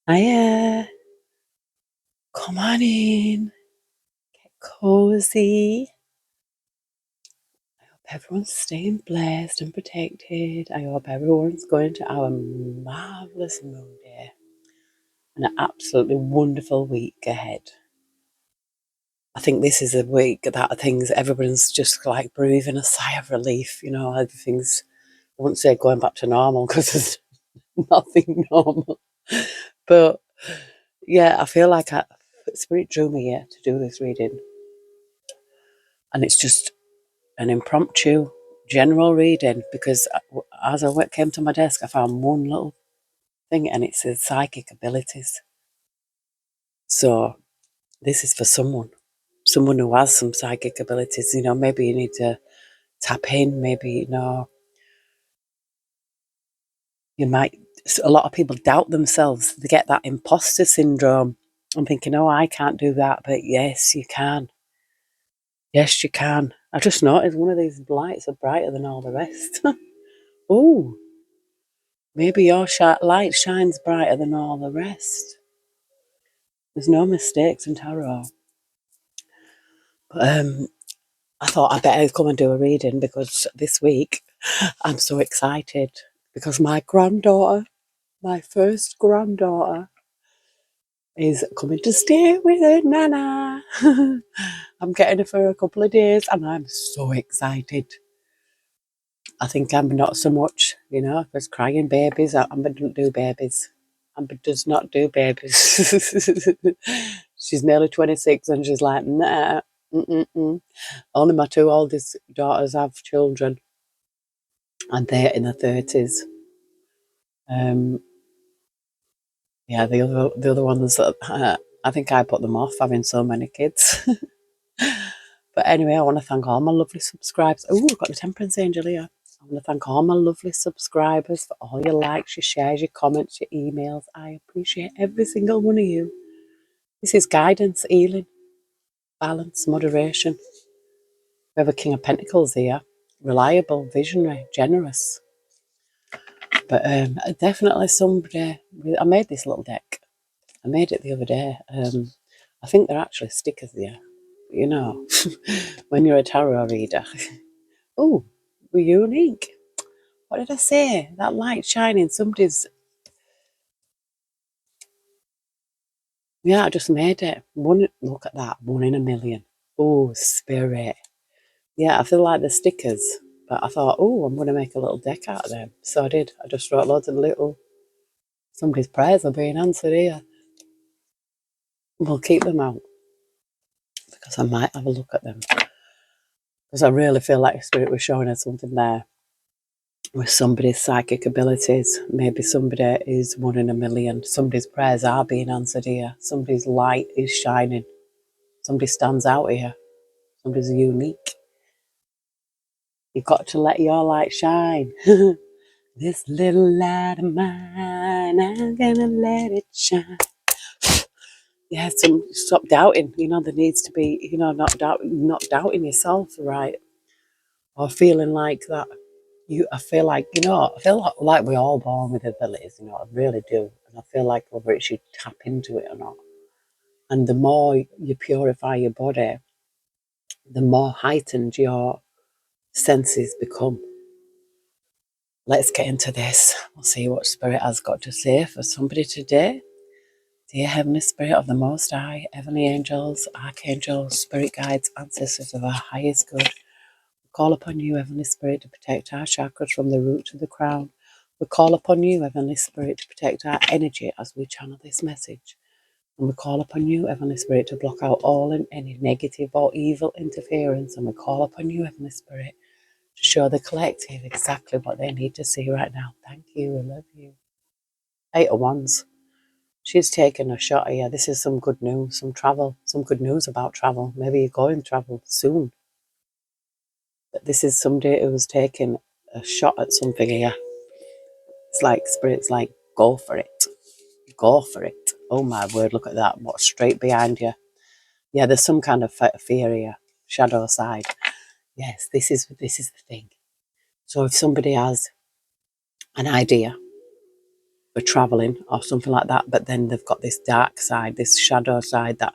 Hiya, come on in, get cozy. I hope everyone's staying blessed and protected. I hope everyone's going to have a marvellous moon day and an absolutely wonderful week ahead. I think this is a week that everyone's just like breathing a sigh of relief. Everything's, I wouldn't say going back to normal because there's nothing normal. But yeah, I feel like Spirit drew me here to do this reading. And it's just an impromptu general reading because as I came to my desk, I found one little thing and it says psychic abilities. So this is for someone who has some psychic abilities. Maybe you need to tap in, maybe, a lot of people doubt themselves. They get that imposter syndrome. I'm thinking, oh, I can't do that. But yes, you can. Yes, you can. I just noticed one of these lights are brighter than all the rest. Oh, maybe your light shines brighter than all the rest. There's no mistakes in tarot. But I thought I'd better come and do a reading because this week I'm so excited because my first granddaughter, is coming to stay with her nana. I'm getting her for a couple of days and I'm so excited. I think I'm not so much, because crying babies. Amber doesn't do babies. Amber does not do babies. She's nearly 26 and she's like, nah, mm-mm-mm. Only my two oldest daughters have children and they're in their 30s. Yeah, the other ones, I think I put them off having so many kids. But anyway, I want to thank all my lovely subscribers. Oh, I've got the Temperance Angel here. I want to thank all my lovely subscribers for all your likes, your shares, your comments, your emails. I appreciate every single one of you. This is guidance, healing, balance, moderation. We have a King of Pentacles here. Reliable, visionary, generous. But definitely somebody... I made this little deck. I made it the other day. I think they're actually stickers there. When you're a tarot reader. Oh, we're unique. What did I say? That light shining. Yeah, I just made it. Look at that. 1 in 1,000,000. Oh, spirit. Yeah, I feel like the stickers. But I thought, oh, I'm going to make a little deck out of them. So I did. I just wrote loads of somebody's prayers are being answered here. We'll keep them out because I might have a look at them. Because I really feel like Spirit was showing us something there with somebody's psychic abilities. Maybe somebody is 1 in 1,000,000. Somebody's prayers are being answered here. Somebody's light is shining. Somebody stands out here. Somebody's unique. You've got to let your light shine. This little light of mine, I'm gonna let it shine. Yeah, stop doubting. There needs to be, not doubting yourself, right? Or feeling like that. I feel like we're all born with abilities. I really do, and I feel like whether it's you tap into it or not. And the more you purify your body, the more heightened your senses become. Let's get into this. We'll see what Spirit has got to say for somebody today. Dear Heavenly Spirit of the Most High, Heavenly Angels, Archangels, Spirit Guides, Ancestors of our highest good, we call upon you, Heavenly Spirit, to protect our chakras from the root to the crown. We call upon you, Heavenly Spirit, to protect our energy as we channel this message. And we call upon you, Heavenly Spirit, to block out all and any negative or evil interference. And we call upon you, Heavenly Spirit, to show the collective exactly what they need to see right now. Thank you. I love you. 8 of Wands. She's taken a shot here. This is some good news, some travel, some good news about travel. Maybe you're going to travel soon. But this is somebody who's taking a shot at something here. It's like Spirit's like, go for it. Go for it. Oh my word, look at that. What's straight behind you? Yeah, there's some kind of fear here. Shadow side. Yes, this is the thing. So if somebody has an idea, for traveling or something like that, but then they've got this dark side, this shadow side that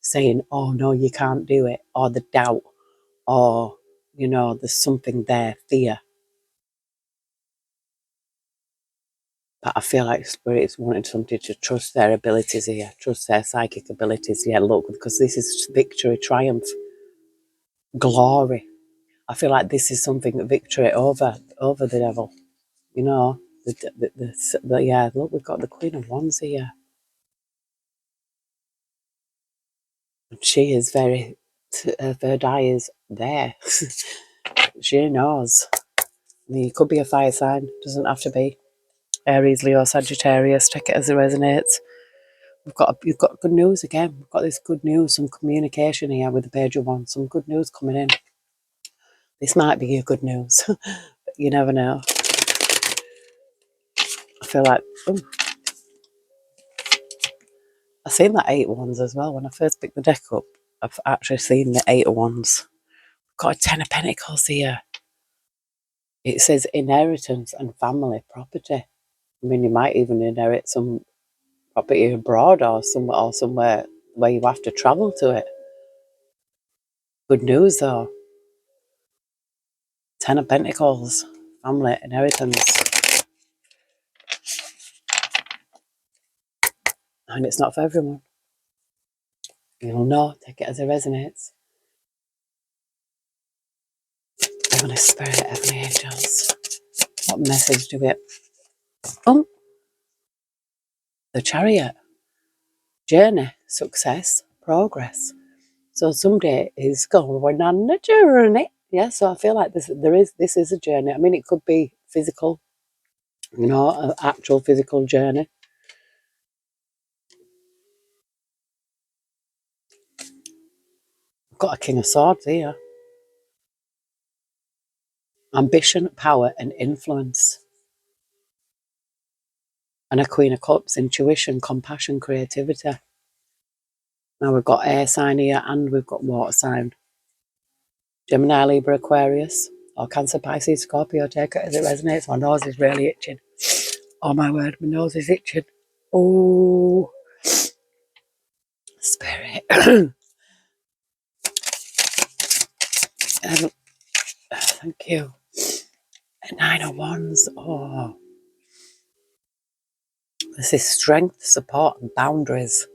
saying, oh no, you can't do it, or the doubt, or there's something there, fear. But I feel like Spirit's wanting somebody to trust their abilities here, trust their psychic abilities. Yeah, look, because this is victory, triumph, glory. I feel like this is something, victory over the devil. Yeah, look, we've got the Queen of Wands here. And she is very, her third eye is there. She knows. I mean, it could be a fire sign, doesn't have to be. Aries, Leo, Sagittarius, take it as it resonates. You've got good news again. We've got this good news, some communication here with the Page of Wands, some good news coming in. This might be your good news, but you never know. I feel like, I've seen that 8 of Wands as well. When I first picked the deck up, I've actually seen the 8 of Wands. Got a 10 of Pentacles here. It says inheritance and family property. I mean, you might even inherit some property abroad or somewhere where you have to travel to it. Good news though. 10 of Pentacles, family, inheritance. And it's not for everyone. You'll know, take it as it resonates. Heavenly Spirit, Heavenly Angels. What message do we have? The Chariot. Journey, success, progress. So somebody is going on a journey. Yeah, so I feel like this is a journey. I mean, it could be physical, an actual physical journey. I've got a King of Swords here. Ambition, power, and influence. And a Queen of Cups, intuition, compassion, creativity. Now we've got air sign here and we've got water sign. Gemini, Libra, Aquarius, or Cancer, Pisces, Scorpio, take it as it resonates. My nose is really itching. Oh my word, my nose is itching. Oh, Spirit. Thank you. 9 of Wands. Oh, this is strength, support, and boundaries.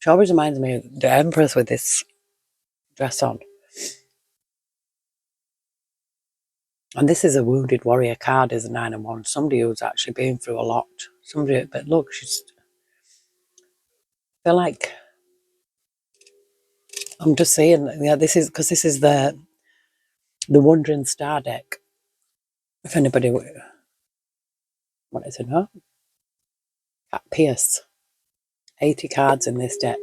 She always reminds me of the Empress with this dress on. And this is a wounded warrior card, is a 9 of Wands. Somebody who's actually been through a lot. But look, I feel like, I'm just saying, yeah, this is the Wandering Star deck. If anybody wanted to know. Cat Pierce. 80 cards in this deck.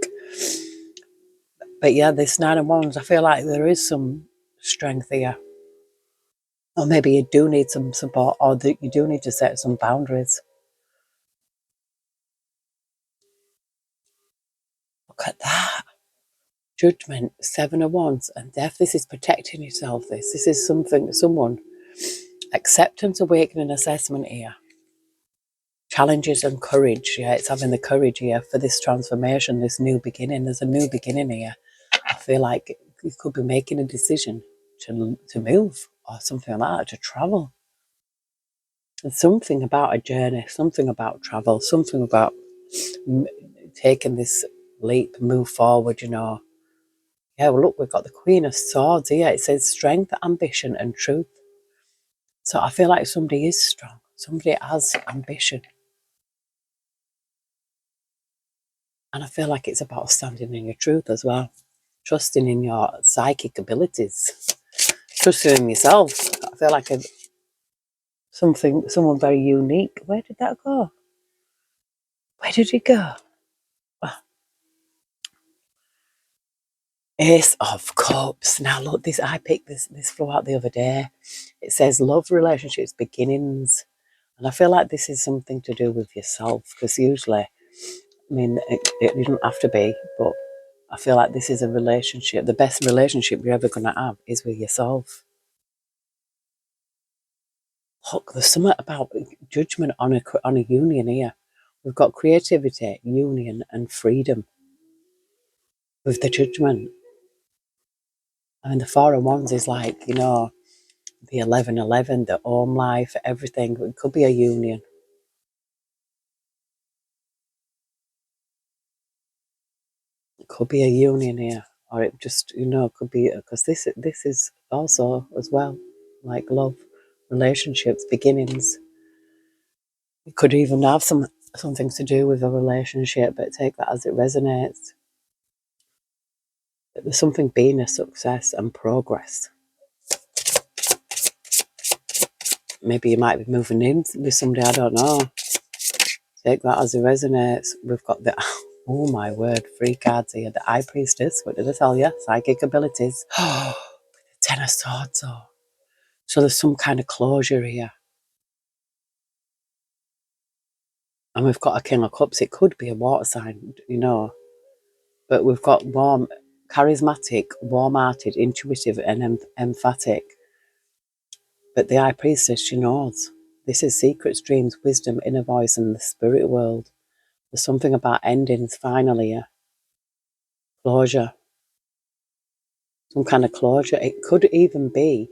But yeah, this 9 of Wands, I feel like there is some strength here. Or maybe you do need some support, or you do need to set some boundaries. Look at that. Judgment, 7 of Wands, and Death. This is protecting yourself. This is someone. Acceptance, awakening, assessment here. Challenges and courage. Yeah, it's having the courage here for this transformation, this new beginning. There's a new beginning here. I feel like you could be making a decision to move or something like that, to travel. And something about a journey, something about travel, something about taking this leap, move forward, Yeah, well, look, we've got the Queen of Swords here. It says strength, ambition, and truth. So I feel like somebody is strong. Somebody has ambition. And I feel like it's about standing in your truth as well. Trusting in your psychic abilities. Trusting in yourself. I feel like someone very unique. Where did that go? Where did it go? Ace of Cups. Now look, I picked this throughout the other day. It says love, relationships, beginnings. And I feel like this is something to do with yourself, because usually, I mean, it doesn't have to be, but I feel like this is a relationship. The best relationship you're ever going to have is with yourself. Look, there's something about judgment on a union here. We've got creativity, union, and freedom with the judgment. I mean, the 4 and 1s is like, the 11-11, the home life, everything. It could be a union. It could be a union here, or it just, could be because this is also as well like love, relationships, beginnings. It could even have something to do with a relationship, but take that as it resonates. But there's something being a success and progress. Maybe you might be moving in with somebody, I don't know. Take that as it resonates. We've got the, oh my word, 3 cards here. The High Priestess, what did I tell you? Psychic abilities. Ten of Swords. So there's some kind of closure here. And we've got a King of Cups. It could be a water sign, but we've got warm, charismatic, warm-hearted, intuitive, and emphatic. But the High Priestess, she knows. This is secrets, dreams, wisdom, inner voice, and the spirit world. There's something about endings finally here. Closure. Some kind of closure. It could even be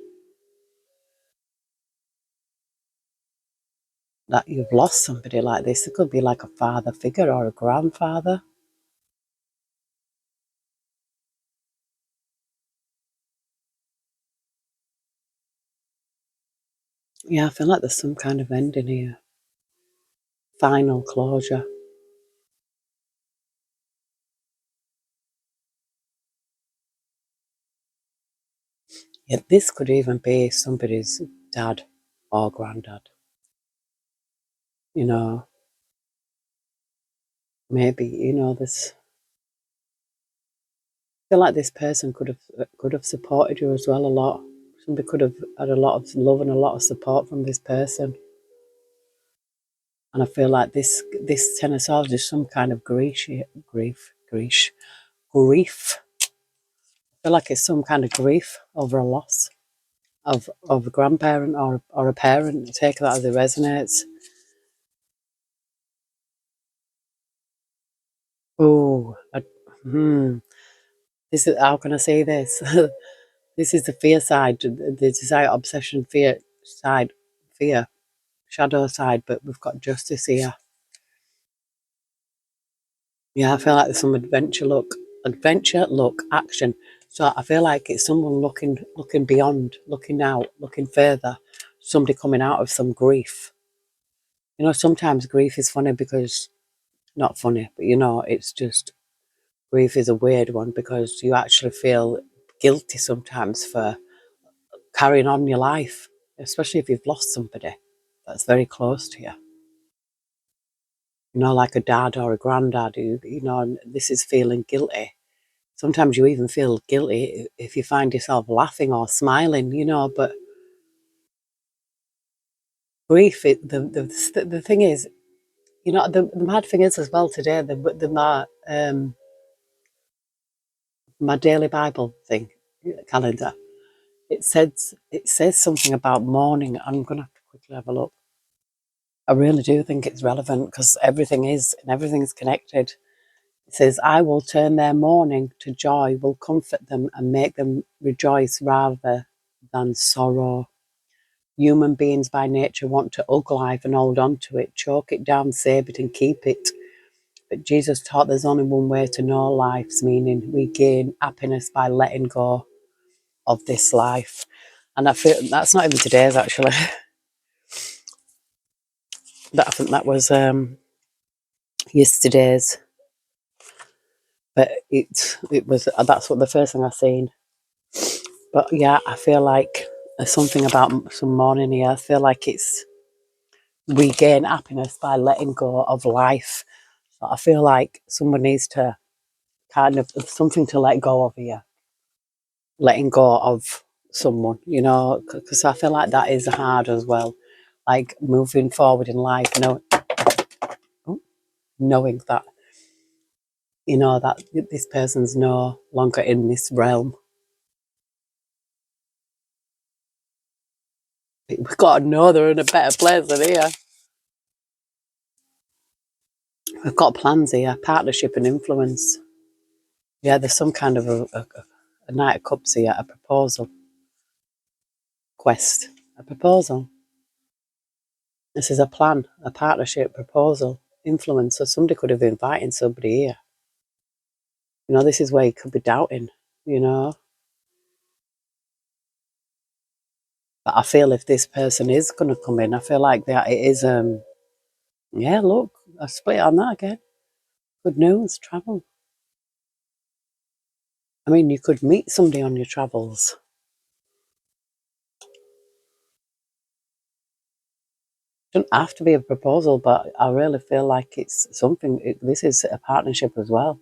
that you've lost somebody like this. It could be like a father figure or a grandfather. Yeah, I feel like there's some kind of ending here. Final closure. Yeah, this could even be somebody's dad or granddad. Maybe, this. I feel like this person could have supported you as well a lot. Somebody could have had a lot of love and a lot of support from this person. And I feel like this Ten of Swords is some kind of grief. I feel like it's some kind of grief over a loss of a grandparent or a parent. Take that as it resonates. Oh, this is, how can I say this? This is the fear side, the desire, obsession, fear side, fear, shadow side, but we've got justice here. Yeah, I feel like there's some adventure look, action. So I feel like it's someone looking beyond, looking out, looking further, somebody coming out of some grief. Sometimes grief is funny because, not funny, but it's just, grief is a weird one because you actually feel guilty sometimes for carrying on your life, especially if you've lost somebody that's very close to you. Like a dad or a granddad and this is feeling guilty. Sometimes you even feel guilty if you find yourself laughing or smiling, but grief, the thing is, the mad thing is as well today, my daily Bible thing, calendar, it says something about mourning. I'm going to have to quickly have a look. I really do think it's relevant because everything's connected. It says, I will turn their mourning to joy, will comfort them and make them rejoice rather than sorrow. Human beings by nature want to hug life and hold on to it, choke it down, save it and keep it. But Jesus taught there's only one way to know life's meaning. We gain happiness by letting go of this life. And I feel that's not even today's actually. I think that was yesterday's. But it was, that's what the first thing I seen. But yeah, I feel like there's something about some morning here. I feel like it's we gain happiness by letting go of life. So I feel like someone needs to kind of something to let go of here. Letting go of someone, because I feel like that is hard as well. Like moving forward in life, knowing that, that this person's no longer in this realm. We've got to know they're in a better place than here. We've got plans here, partnership and influence. Yeah, there's some kind of a Knight of Cups here, a proposal, quest, a proposal. This is a plan, a partnership, proposal, influence. So somebody could have been inviting somebody here. You know, this is where you could be doubting, you know. But I feel if this person is going to come in, I feel like that it is, yeah, look, I split on that again. Good news, travel. I mean, you could meet somebody on your travels. It doesn't have to be a proposal, but I really feel like it's something. This is a partnership as well.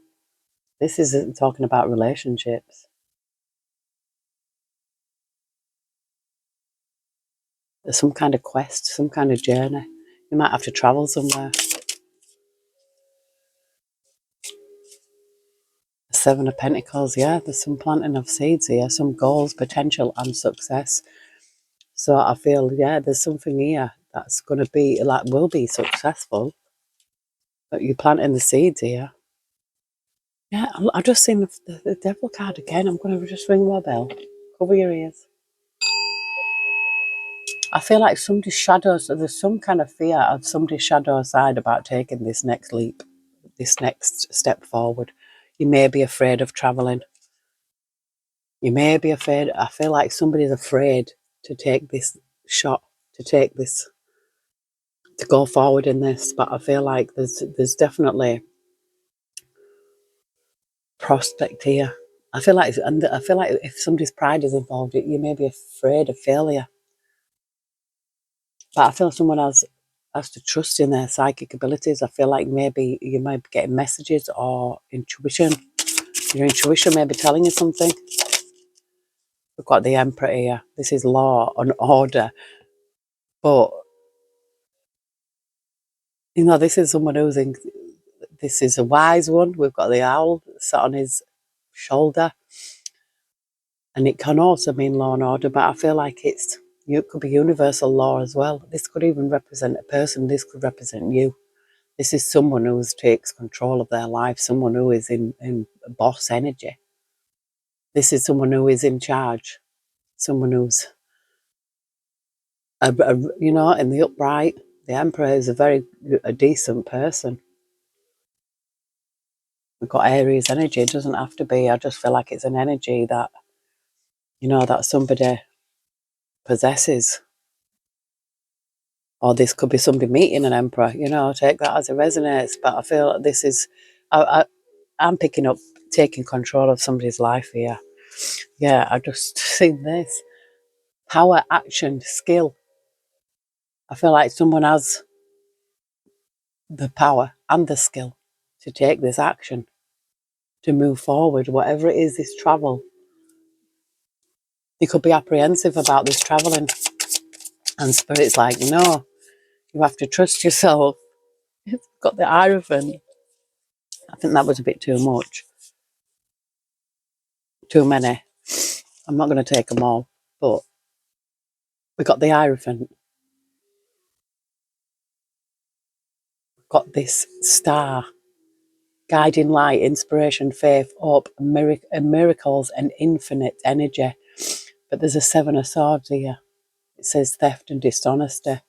This isn't talking about relationships. There's some kind of quest, some kind of journey. You might have to travel somewhere. Seven of Pentacles, yeah, there's some planting of seeds here, some goals, potential, and success. So I feel, yeah, there's something here that's going to be, like, will be successful. But you're planting the seeds here. Yeah, I've just seen the devil card again. I'm going to just ring my bell. Cover your ears. I feel like somebody's shadows, there's some kind of fear of somebody's shadow side about taking this next leap, this next step forward. You may be afraid of traveling. You may be afraid. I feel like somebody's afraid to take this shot, to take this, to go forward in this. But I feel like there's definitely prospect here. I feel like if somebody's pride is involved, you may be afraid of failure. But I feel someone else has to trust in their psychic abilities. I feel like maybe you might be getting messages or intuition. Your intuition may be telling you something. We've got the Emperor here. This is law and order. But, you know, this is someone who's in, this is a wise one. We've got the owl sat on his shoulder. And it can also mean law and order, but I feel like it could be universal law as well. This could even represent a person. This could represent you. This is someone who takes control of their life, someone who is in boss energy. This is someone who is in charge, someone who's, you know, in the upright. The Emperor is a decent person. We've got Aries energy. It doesn't have to be. I just feel like it's an energy that, you know, that somebody possesses. Or this could be somebody meeting an Emperor, you know, take that as it resonates. But I feel like this is, I'm picking up taking control of somebody's life here. Yeah, I just seen this. Power, action, skill. I feel like someone has the power and the skill to take this action, to move forward, whatever it is, this travel. You could be apprehensive about this traveling, and Spirit's like, no, you have to trust yourself. It's got the Hierophant. I think that was a bit too much, too many. I'm not going to take them all, but we got the Hierophant. Got this star, guiding light, inspiration, faith, hope, miracles, and infinite energy. But there's a Seven of Swords here. It says theft and dishonesty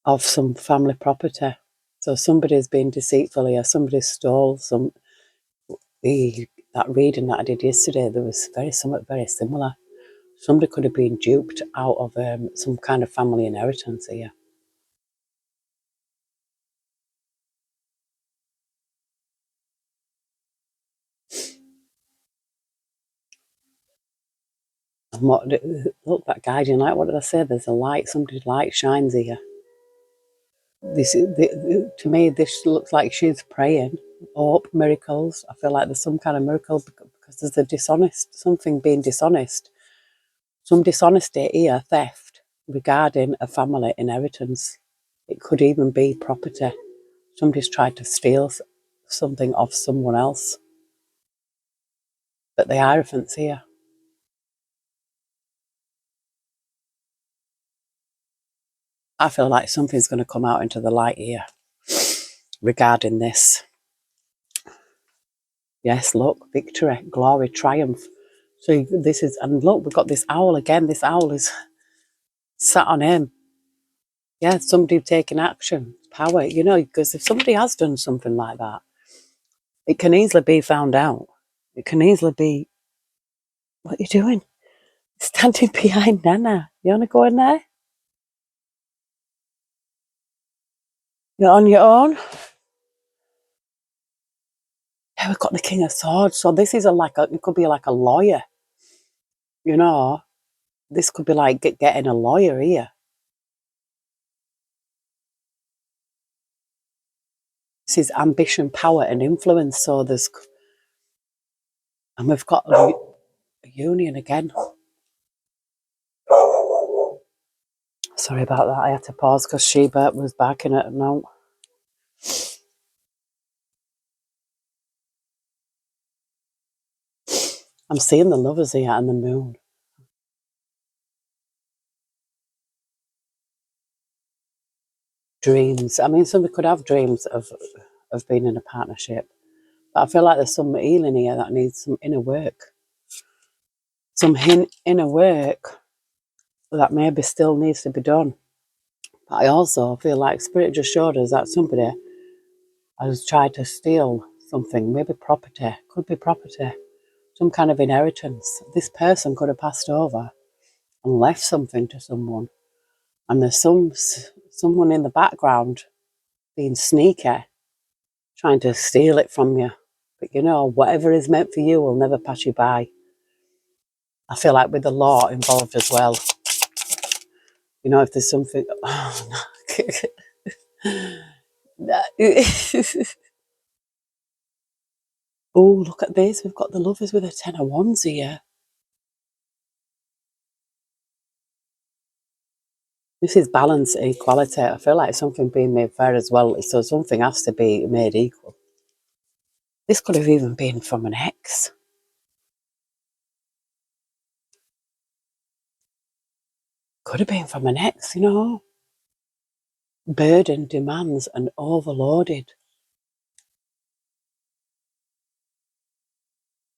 of some family property. So somebody's been deceitful here. Somebody stole some. That reading that I did yesterday, there was something very similar. Somebody could have been duped out of some kind of family inheritance here. And look, that guiding light. What did I say? There's a light. Somebody's light shines here. To me, this looks like she's praying. Hope, miracles. I feel like there's some kind of miracle because there's something being dishonest. Some dishonesty here, theft regarding a family inheritance. It could even be property. Somebody's tried to steal something off someone else. But the Hierophant's here. I feel like something's going to come out into the light here regarding this. Yes, look, victory, glory, triumph. So this is, and look, we've got this owl again. This owl is sat on him. Yeah, somebody taking action, power, you know, because if somebody has done something like that, it can easily be found out. It can easily be, what are you doing? Standing behind Nana. You want to go in there? You're on your own? Yeah, we've got the King of Swords. So this is it could be like a lawyer, you know. This could be like getting a lawyer here. This is ambition, power, and influence. So and we've got a union again. Sorry about that. I had to pause because Sheba was barking at a note. I'm seeing the lovers here and the moon. Dreams. I mean, somebody could have dreams of being in a partnership. But I feel like there's some healing here that needs some inner work. Some inner work that maybe still needs to be done. But I also feel like Spirit just showed us that somebody has tried to steal something, maybe property, could be property, some kind of inheritance. This person could have passed over and left something to someone. And there's someone in the background being sneaky, trying to steal it from you. But you know, whatever is meant for you will never pass you by. I feel like with the law involved as well. You know, if there's something... Oh, no. Oh, look at this. We've got the lovers with a 10 of wands here. This is balance, equality. I feel like something being made fair as well. So something has to be made equal. This could have even been from an ex. Could have been from an ex, you know. Burden, demands, and overloaded.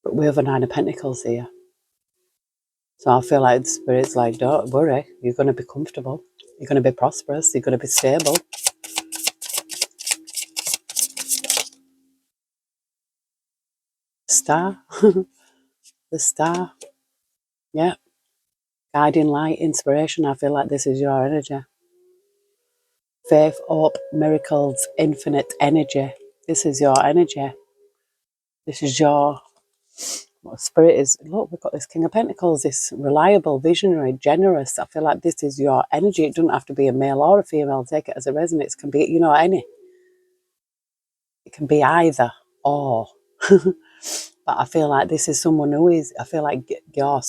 But we have a 9 of Pentacles here. So I feel like the Spirit's like, don't worry. You're going to be comfortable. You're going to be prosperous. You're going to be stable. Star. The star. Yeah. Guiding light, inspiration. I feel like this is your energy. Faith, hope, miracles, infinite energy. This is your energy. This is your... What Spirit is... Look, we've got this King of Pentacles, this reliable, visionary, generous. I feel like this is your energy. It doesn't have to be a male or a female. Take it as a resonance. It can be, you know, any. It can be either or. But I feel like this is someone who is... I feel like your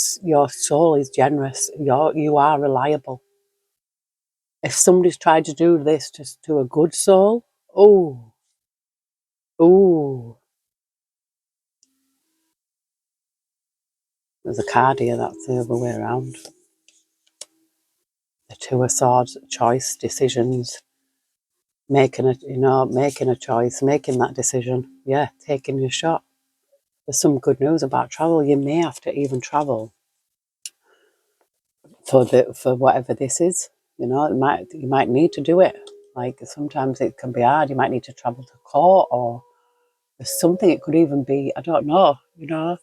soul is generous. You are reliable. If somebody's tried to do this to a good soul, oh, there's a card here that's the other way around. The 2 of Swords, choice, decisions, making a choice, making that decision. Yeah, taking your shot. There's some good news about travel. You may have to even travel for whatever this is. You know, you might need to do it. Like sometimes it can be hard. You might need to travel to court, or there's something. It could even be, I don't know. You know.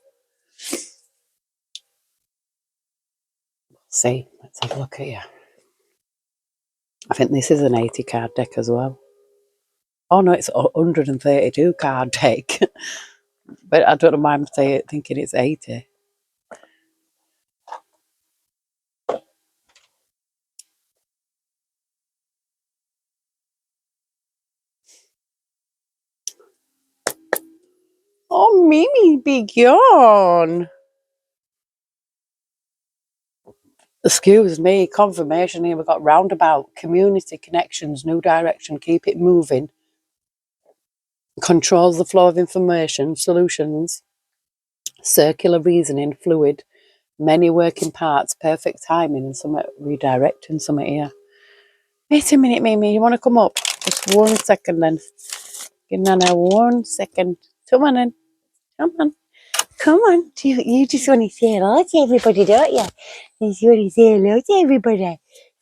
See, let's have a look at you. I think this is an 80 card deck as well. Oh no, it's a 132 card deck. But I don't know why I'm thinking it's 80. Oh, Mimi, be gone. Excuse me, confirmation here. We've got roundabout, community, connections, new direction, keep it moving. Controls the flow of information, solutions, circular reasoning, fluid, many working parts, perfect timing, and some redirecting, some here. Wait a minute, Mimi. You want to come up? Just 1 second then. Give Nana 1 second. Come on then. Come on. Come on. You just want to say hello to everybody, don't you? You just want to say hello to everybody.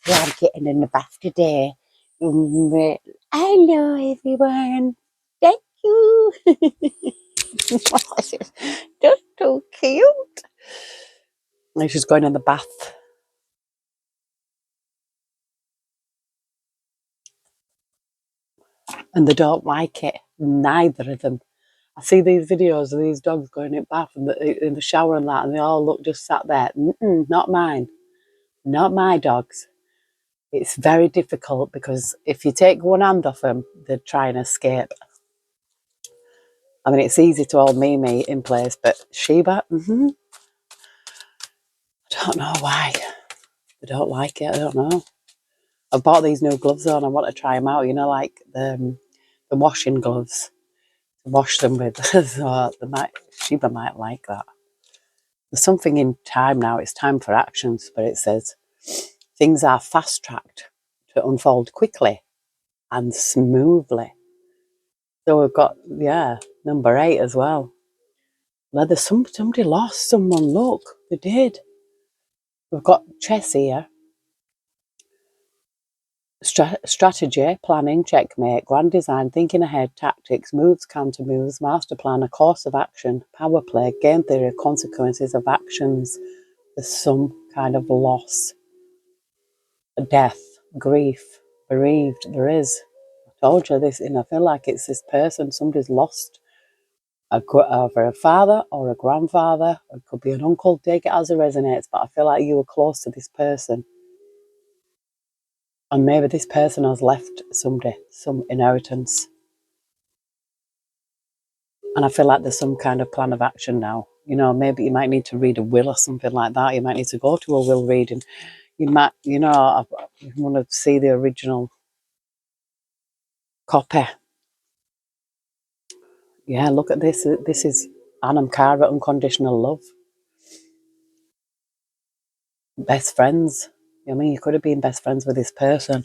Yeah, I'm getting in the bath today. Hello, everyone. Thank you. Just so cute. Like she's going in the bath. And they don't like it. Neither of them. I see these videos of these dogs going in bath and in the shower and that, and they all look just sat there. Not mine. Not my dogs. It's very difficult because if you take one hand off them, they try and escape. I mean, it's easy to hold Mimi in place, but Sheba, I don't know why. They don't like it. I don't know. I've bought these new gloves on. I want to try them out. You know, like the washing gloves. Wash them with. So Sheba might like that. There's something in time now. It's time for actions, but it says things are fast tracked to unfold quickly and smoothly. So we've got number 8 as well. Well, there's somebody lost someone. Look, they did. We've got chess here. Strategy, planning, checkmate, grand design, thinking ahead, tactics, moves, counter moves, master plan, a course of action, power play, game theory, consequences of actions. There's some kind of loss, death, grief, bereaved. There is. I told you this, and I feel like it's this person. Somebody's lost either a father or a grandfather. It could be an uncle. Take it as it resonates, but I feel like you were close to this person. And maybe this person has left somebody some inheritance. And I feel like there's some kind of plan of action now. You know, maybe you might need to read a will or something like that. You might need to go to a will reading. You might, you want to see the original copy. Yeah, look at this. This is Anam Cara, unconditional love. Best friends. I mean, you could have been best friends with this person.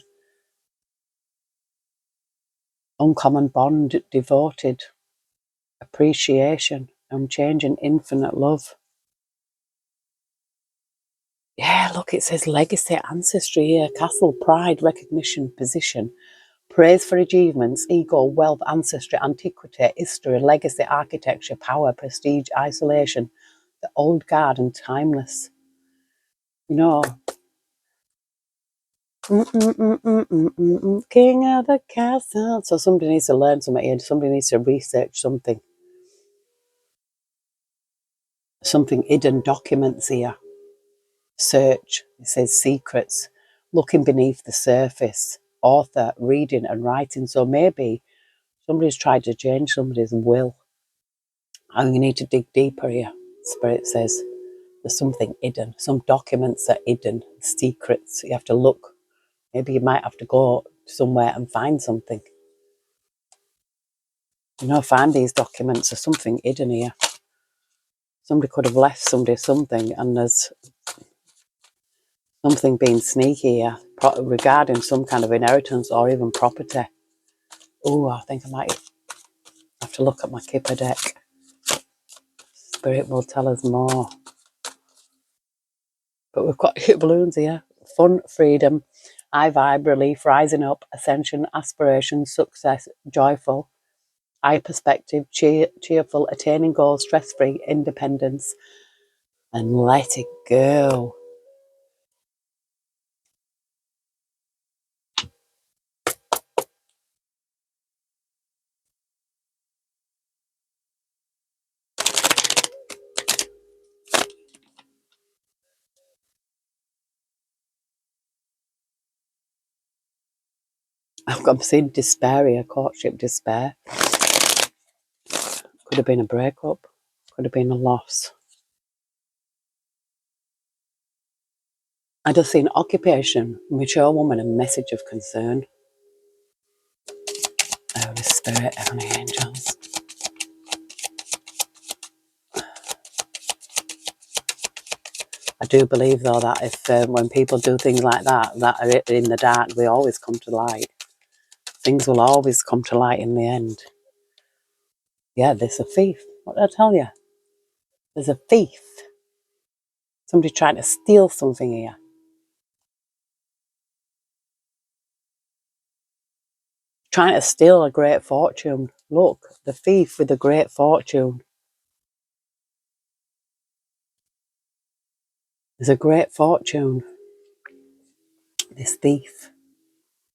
Uncommon bond, devoted, appreciation, unchanging, infinite love. Yeah, look, it says legacy, ancestry here, castle, pride, recognition, position, praise for achievements, ego, wealth, ancestry, antiquity, history, legacy, architecture, power, prestige, isolation, the old guard and timeless. You know, king of the castle. So somebody needs to learn something here. Somebody needs to research something. Something hidden documents here. Search, it says secrets, looking beneath the surface, author, reading and writing. So maybe somebody's tried to change somebody's will. And you need to dig deeper here. Spirit says there's something hidden. Some documents are hidden, secrets. You have to look. Maybe you might have to go somewhere and find something. You know, find these documents. There's something hidden here. Somebody could have left somebody something, and there's something being sneaky here regarding some kind of inheritance or even property. Oh, I think I might have to look at my Kipper deck. Spirit will tell us more. But we've got balloons here. Fun, freedom, high vibe, relief, rising up, ascension, aspiration, success, joyful, high perspective, cheerful, attaining goals, stress-free, independence, and let it go. I'm seeing despair here, courtship despair. Could have been a breakup. Could have been a loss. I just seen occupation, mature woman, and message of concern. Holy Spirit, heavenly angels. do believe though that if when people do things like that are in the dark, they always come to light. Things will always come to light in the end. Yeah, there's a thief. What did I tell you? There's a thief. Somebody trying to steal something here. Trying to steal a great fortune. Look, the thief with a great fortune. There's a great fortune. This thief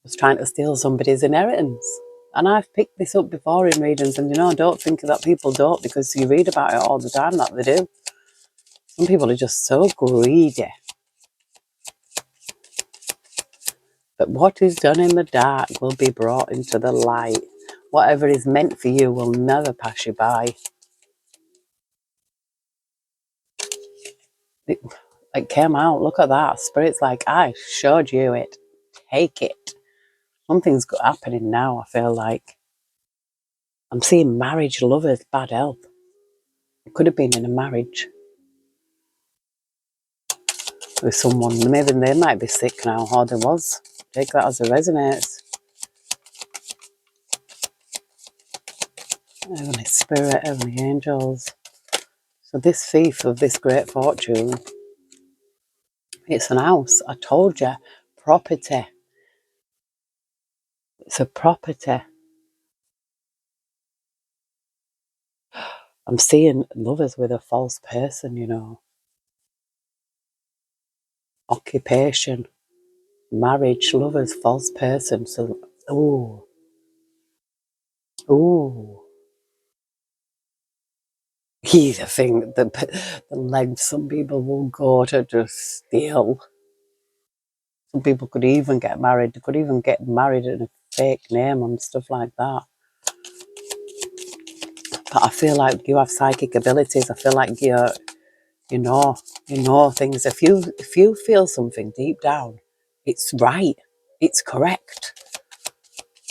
was trying to steal somebody's inheritance. And I've picked this up before in readings, and don't think that people don't, because you read about it all the time that they do. Some people are just so greedy. But what is done in the dark will be brought into the light. Whatever is meant for you will never pass you by. It came out. Look at that. Spirit's like, I showed you it. Take it. Something's happening now, I feel like. I'm seeing marriage, lovers, bad health. It could have been in a marriage with someone. Maybe they might be sick now, or there was. Take that as it resonates. Heavenly Spirit, heavenly angels. So this thief of this great fortune, it's an house. I told you, property. It's a property. I'm seeing lovers with a false person, Occupation, marriage, lovers, false person. So, ooh. He's a thing, the length some people will go to just steal. Some people could even get married. They could even get married in a fake name and stuff like that. But I feel like you have psychic abilities. I feel like you know things. If you feel something deep down, it's right. It's correct.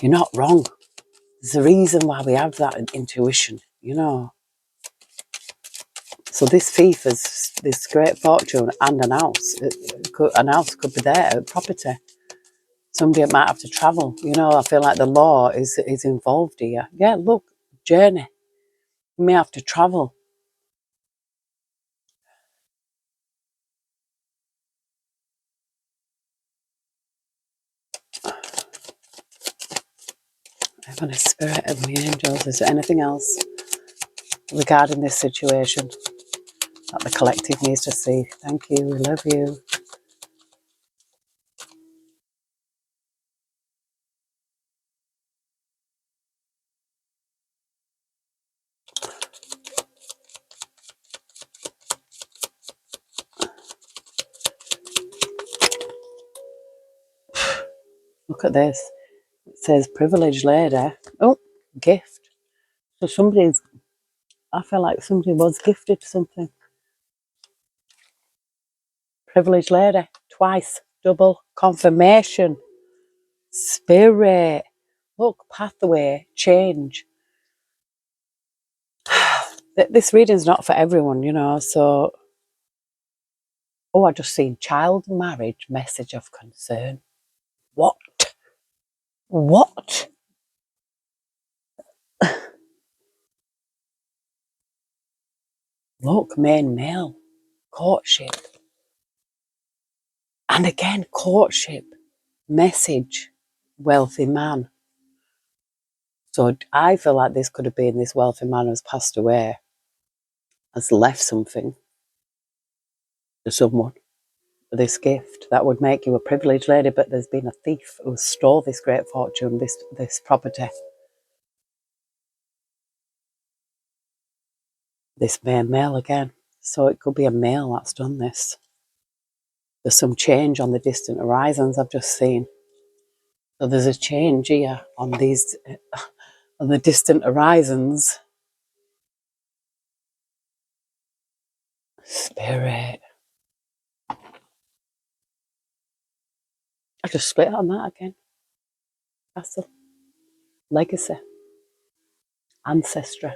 You're not wrong. There's a reason why we have that intuition. So this thief has this great fortune and an house. An house could be there, property. Somebody might have to travel. I feel like the law is involved here. Yeah, look, journey. You may have to travel. Heavenly Spirit, heavenly angels, is there anything else regarding this situation that the collective needs to see? Thank you. We love you. Look at this. It says privileged lady. Oh, gift. So I feel like somebody was gifted something. Privileged lady. Twice. Double confirmation. Spirit. Look, pathway. Change. This reading's not for everyone, so... Oh, I just seen child marriage message of concern. What? What? Look, main male. Courtship. And again, courtship. Message. Wealthy man. So I feel like this could have been this wealthy man who's passed away, has left something to someone. This gift that would make you a privileged lady, but there's been a thief who stole this great fortune, this property. This main male again. So it could be a male that's done this. There's some change on the distant horizons I've just seen. So there's a change here on the distant horizons. Spirit. I just split on that again. Castle. Legacy. Ancestry.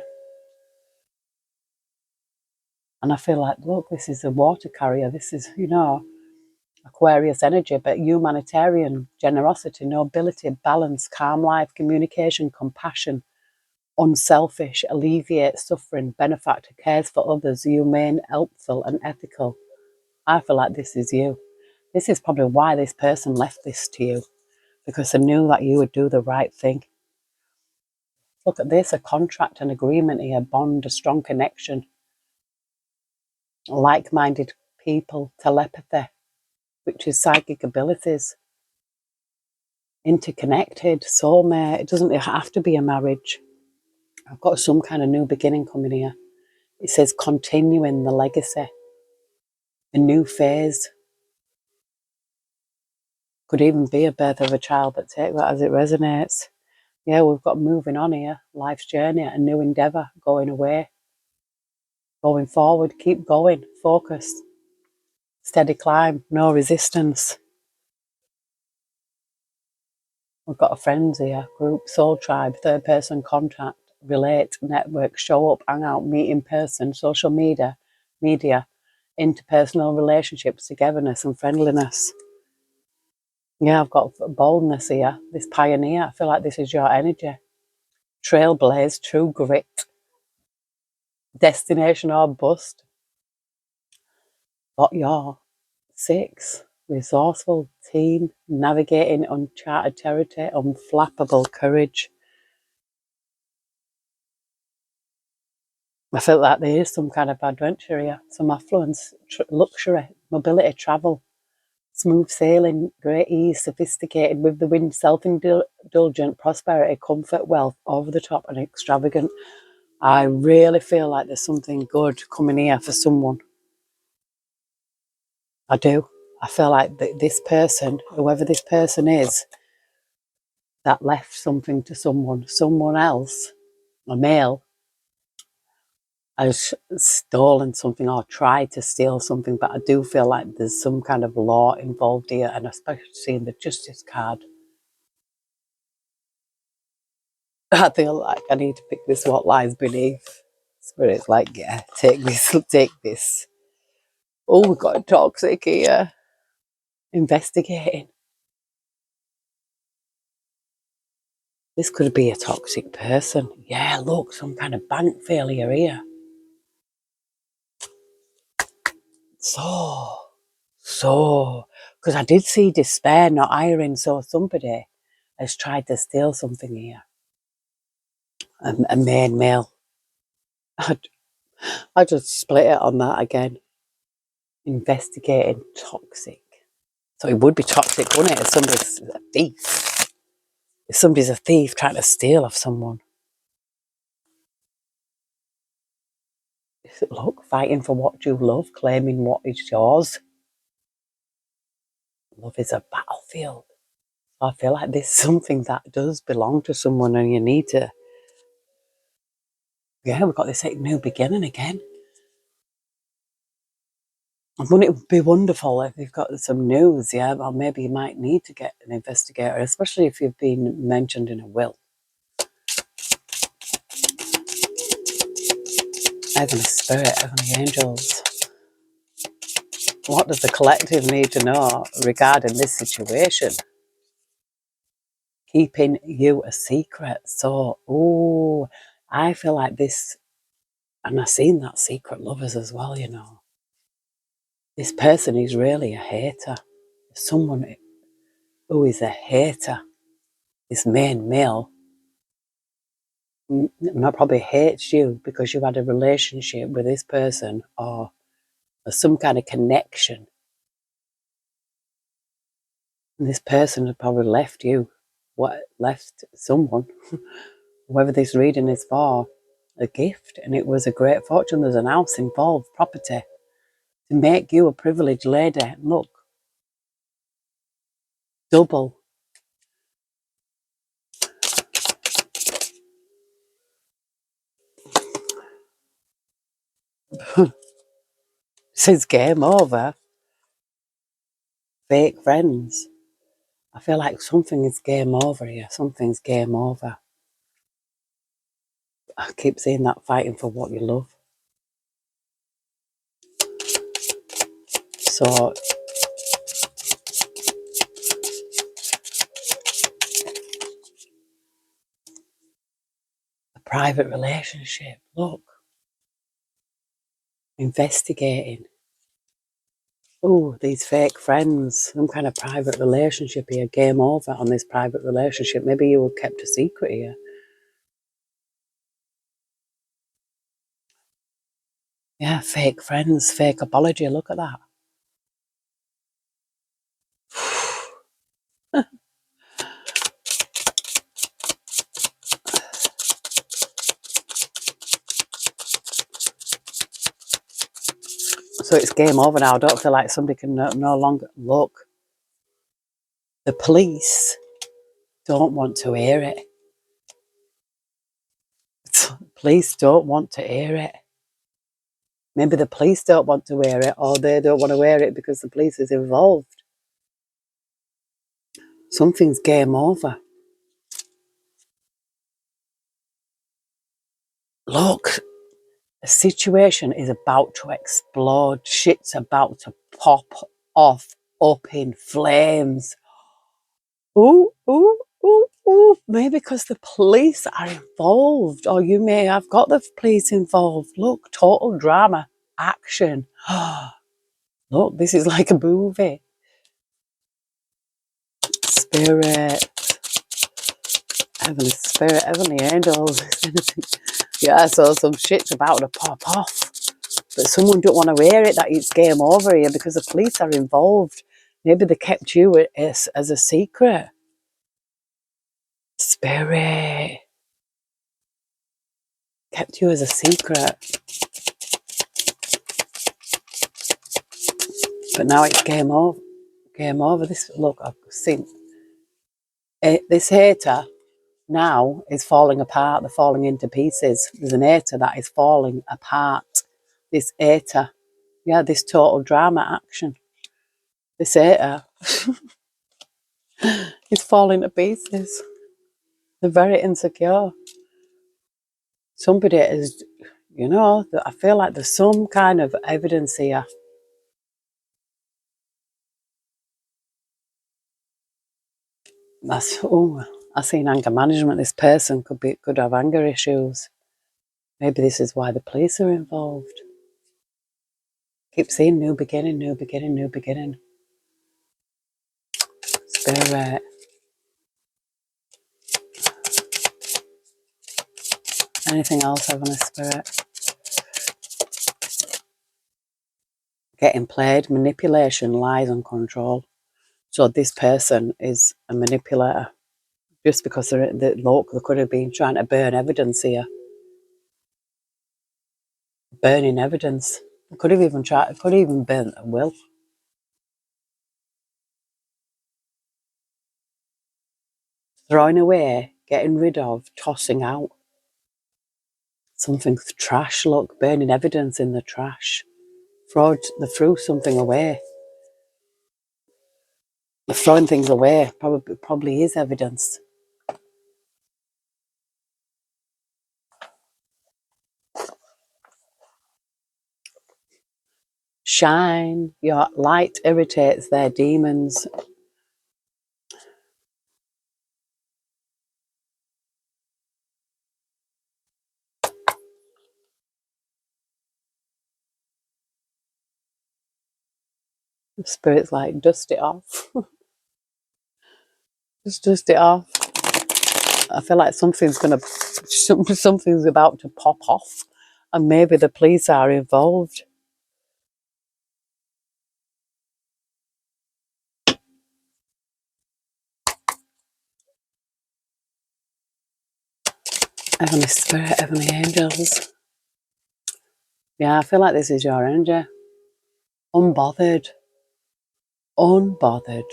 And I feel like, look, this is a water carrier. This is, Aquarius energy, but humanitarian, generosity, nobility, balance, calm life, communication, compassion, unselfish, alleviates suffering, benefactor, cares for others, humane, helpful, and ethical. I feel like this is you. This is probably why this person left this to you, because they knew that you would do the right thing. Look at this, a contract, an agreement here, a bond, a strong connection, like-minded people, telepathy, which is psychic abilities, interconnected, soulmate. It doesn't have to be a marriage. I've got some kind of new beginning coming here. It says continuing the legacy, a new phase. Could even be a birth of a child, but take that as it resonates. Yeah, we've got moving on here, life's journey, a new endeavour, going away, going forward, keep going, focus, steady climb, no resistance. We've got a friends here, group, soul tribe, third person contact, relate, network, show up, hang out, meet in person, social media, interpersonal relationships, togetherness and friendliness. Yeah, I've got boldness here, this pioneer. I feel like this is your energy. Trailblaze, true grit, destination or bust. But you're 6, resourceful, team, navigating uncharted territory, unflappable courage. I feel like there is some kind of adventure here, some affluence, luxury, mobility, travel, smooth sailing, great ease, sophisticated with the wind, self-indulgent, prosperity, comfort, wealth, over the top and extravagant. I really feel like there's something good coming here for someone. I do. I feel like this person, whoever this person is, that left something to someone else, a male, has stolen something or tried to steal something, but I do feel like there's some kind of law involved here, and especially seeing the justice card. I feel like I need to pick this what lies beneath. Spirit's like, yeah, take this, take this. Oh, we've got a toxic here. Investigating. This could be a toxic person. Yeah, look, some kind of bank failure here. Because I did see despair, not iron, so somebody has tried to steal something here. A main male. I just split it on that again. Investigating toxic. So it would be toxic, wouldn't it, if somebody's a thief? If somebody's a thief trying to steal off someone. Look, fighting for what you love, claiming what is yours. Love is a battlefield. I feel like this is something that does belong to someone, and you need to. Yeah, we've got this new beginning again. Wouldn't it be wonderful if you've got some news, yeah? Or maybe you might need to get an investigator, especially if you've been mentioned in a will. Heavenly Spirit, Heavenly Angels. What does the collective need to know regarding this situation? Keeping you a secret. So, I feel like this, and I've seen that secret lovers as well, This person is really a hater. Someone who is a hater, this main male, probably hates you because you had a relationship with this person or some kind of connection. And this person had probably left you, left someone, whoever this reading is for, a gift, and it was a great fortune. There's an house involved, property, to make you a privileged lady. Look, double. Says game over. Fake friends. I feel like something is game over here. Something's game over. I keep seeing that fighting for what you love. So a private relationship, look, investigating. Oh, these fake friends, some kind of private relationship here, game over on this private relationship. Maybe you were kept a secret here. Yeah, fake friends, fake apology, look at that. So it's game over now. I don't feel like somebody can no longer look. The police don't want to hear it. Police don't want to hear it. Maybe the police don't want to hear it, or they don't want to hear it because the police is involved. Something's game over. Look, the situation is about to explode. Shit's about to pop off up in flames. Ooh, ooh, ooh, ooh. Maybe because the police are involved, or you may have got the police involved. Look, total drama, action. Look, this is like a movie. Spirit, heavenly spirit, heavenly angels. Yeah, so some shit's about to pop off. But someone don't want to hear it, that it's game over here because the police are involved. Maybe they kept you as a secret. Spirit. Kept you as a secret. But now it's game over. Game over. This, look, I've seen this hater now is falling apart. They're falling into pieces. There's an hater that is falling apart. This hater. Yeah, this total drama action. This hater is falling to pieces. They're very insecure. Somebody is, I feel like there's some kind of evidence here. I seen anger management. This person could have anger issues. Maybe this is why the police are involved. Keep seeing new beginning, new beginning, new beginning. Spirit. Anything else, Heavenly Spirit? Getting played, manipulation, lies and control. So this person is a manipulator. Just because they could have been trying to burn evidence here. Burning evidence. Could have even burnt a will. Throwing away, getting rid of, tossing out. Something's trash, look, burning evidence in the trash. They threw something away. They're throwing things away, probably is evidence. Shine, your light irritates their demons. The spirit's like, dust it off. Just dust it off. I feel like something's about to pop off, and maybe the police are involved. Heavenly Spirit, heavenly angels. Yeah, I feel like this is your energy. Unbothered. Unbothered.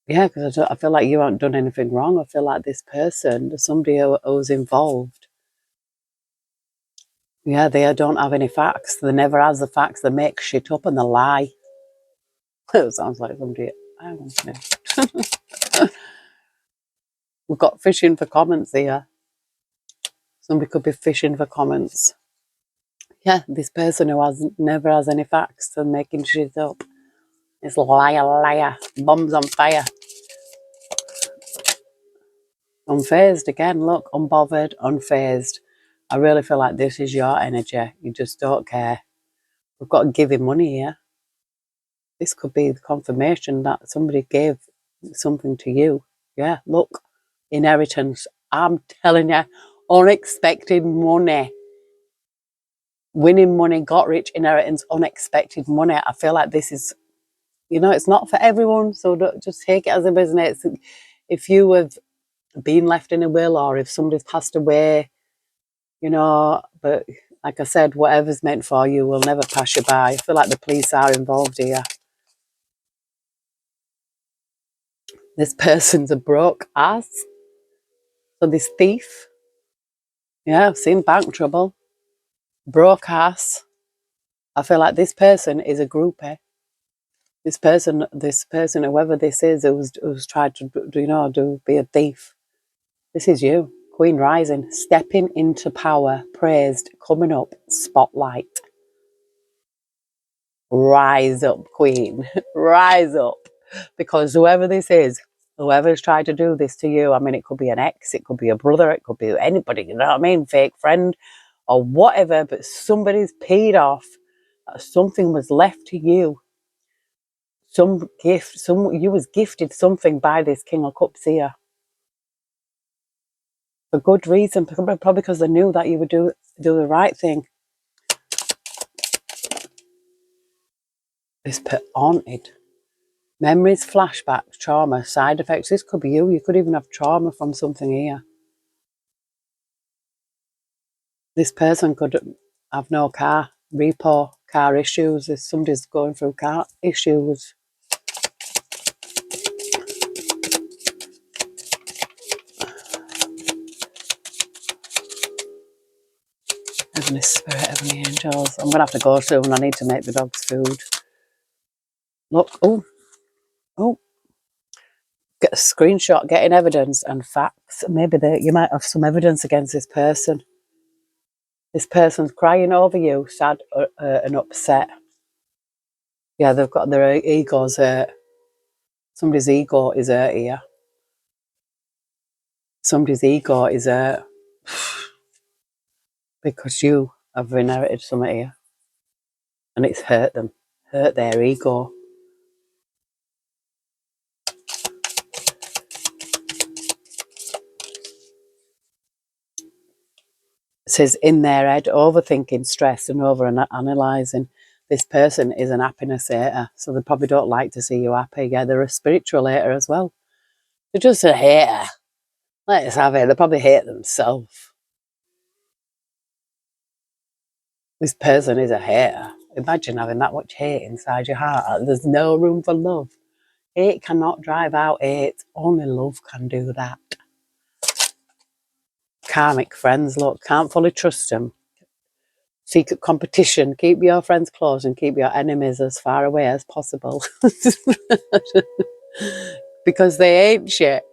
Yeah, because I feel like you haven't done anything wrong. I feel like this person, somebody who's involved, yeah, they don't have any facts. They never has the facts. They make shit up and they lie. It sounds like somebody. I don't know. We've got fishing for comments here. Somebody could be fishing for comments. Yeah, this person who never has any facts and making shit up. This liar, liar, bombs on fire. Unfazed again, look, unbothered, unfazed. I really feel like this is your energy. You just don't care. We've got to give him money here. This could be the confirmation that somebody gave something to you. Yeah, look, inheritance. I'm telling you, unexpected money. Winning money, got rich, inheritance, unexpected money. I feel like this is, it's not for everyone, so don't just take it as a business. If you have been left in a will or if somebody's passed away, but like I said, whatever's meant for you will never pass you by. I feel like the police are involved here. This person's a broke ass. So this thief, yeah, I've seen bank trouble, broke ass. I feel like this person is a groupie. This person, whoever this is, who's tried to, be a thief. This is you, Queen Rising, stepping into power, praised, coming up, spotlight. Rise up, Queen, rise up. Because whoever this is, whoever's tried to do this to you, I mean, it could be an ex, it could be a brother, it could be anybody, you know what I mean? Fake friend or whatever, but somebody's paid off. Something was left to you. Some gift, you was gifted something by this King of Cups here. For good reason, probably because they knew that you would do the right thing. This put haunted. Memories, flashbacks, trauma, side effects. This could be you. You could even have trauma from something here. This person could have no car, repo, car issues. If somebody's going through car issues. Heavenly Spirit, Heavenly Angels. I'm going to have to go soon. I need to make the dogs food. Look, oh. Get a screenshot, getting evidence and facts. Maybe you might have some evidence against this person. This person's crying over you, sad and upset. Yeah, they've got their egos hurt. Somebody's ego is hurt here. Somebody's ego is hurt because you have inherited something here. And it's hurt them, hurt their ego. It says in their head, overthinking, stress and over-analysing. This person is an happiness hater, so they probably don't like to see you happy. Yeah, they're a spiritual hater as well. They're just a hater. Let's have it. They probably hate themselves. This person is a hater. Imagine having that much hate inside your heart. There's no room for love. Hate cannot drive out hate. Only love can do that. Karmic friends, look, can't fully trust them. Secret competition. Keep your friends close and keep your enemies as far away as possible. Because they ain't shit.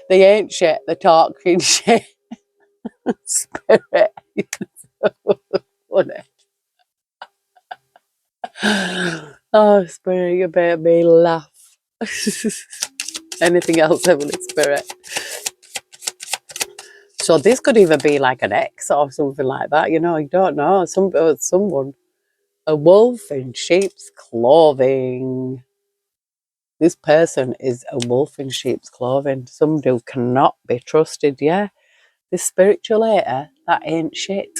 They ain't shit. They're talking shit. Spirit. Funny. Oh, Spirit, you made me laugh. Anything else, Heavenly Spirit? So this could even be like an ex or something like that. You don't know. Someone, a wolf in sheep's clothing. This person is a wolf in sheep's clothing. Somebody who cannot be trusted. Yeah, this spiritual hater, that ain't shit.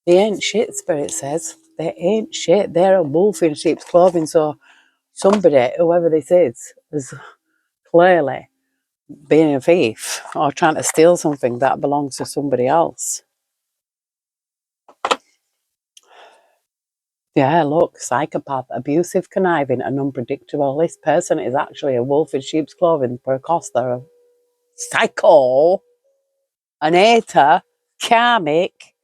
They ain't shit, Spirit says. They ain't shit. They're a wolf in sheep's clothing. So somebody, whoever this is clearly being a thief or trying to steal something that belongs to somebody else. Yeah, look, psychopath, abusive, conniving, and unpredictable. This person is actually a wolf in sheep's clothing because they're a psycho, an hater, karmic.